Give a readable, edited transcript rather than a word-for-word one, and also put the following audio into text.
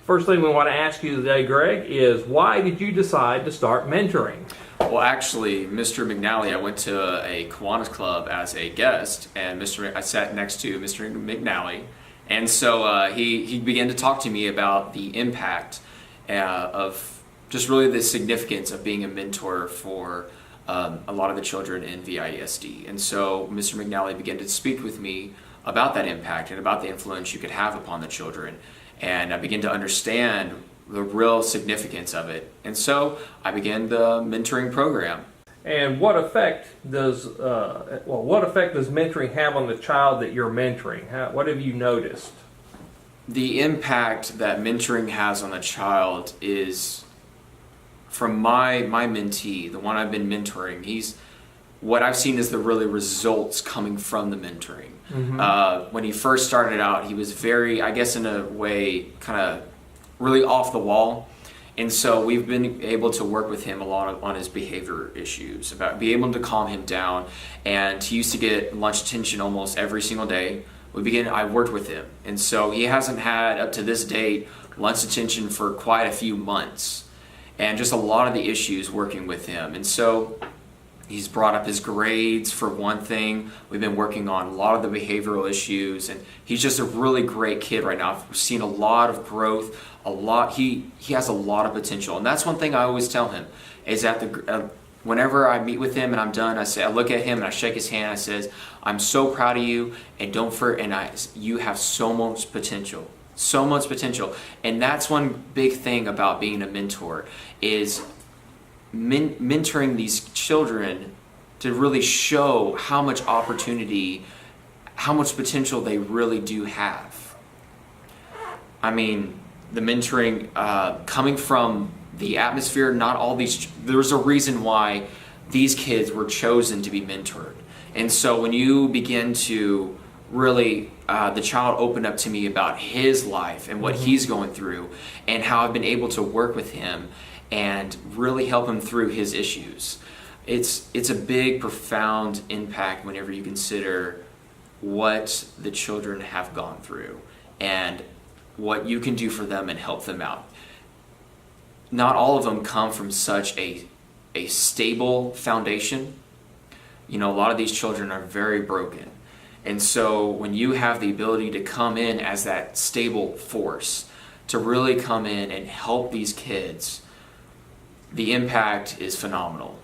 First thing we want to ask you today, Greg, is why did you decide to start mentoring? Well, actually, Mr. McNally, I went to a Kiwanis Club as a guest, and I sat next to Mr. McNally, and so he began to talk to me about the impact of just really the significance of being a mentor for a lot of the children in VISD. And so Mr. McNally began to speak with me about that impact and about the influence you could have upon the children. And I began to understand the real significance of it. And so I began the mentoring program. And what effect does mentoring have on the child that you're mentoring? What have you noticed? The impact that mentoring has on a child is, from my mentee, the one I've been mentoring, what I've seen is the really results coming from the mentoring. Mm-hmm. When he first started out, he was very, I guess in a way, kind of really off the wall. And so we've been able to work with him a lot on his behavior issues, about being able to calm him down. And he used to get lunch attention almost every single day. I worked with him. And so he hasn't had, up to this date, lunch attention for quite a few months. And just a lot of the issues working with him. And so he's brought up his grades for one thing. We've been working on a lot of the behavioral issues, and he's just a really great kid right now. I've seen a lot of growth, he has a lot of potential. And that's one thing I always tell him, is that whenever I meet with him and I'm done, I look at him and I shake his hand, I says, I'm so proud of you, and you have so much potential. So much potential. And that's one big thing about being a mentor, is mentoring these children to really show how much opportunity, how much potential they really do have. I mean, the mentoring coming from the atmosphere, there's a reason why these kids were chosen to be mentored. And so when you begin to really, the child opened up to me about his life and what he's going through, and how I've been able to work with him and really help him through his issues. It's a big, profound impact whenever you consider what the children have gone through and what you can do for them and help them out. Not all of them come from such a stable foundation. You know, a lot of these children are very broken. And so when you have the ability to come in as that stable force, to really come in and help these kids, the impact is phenomenal.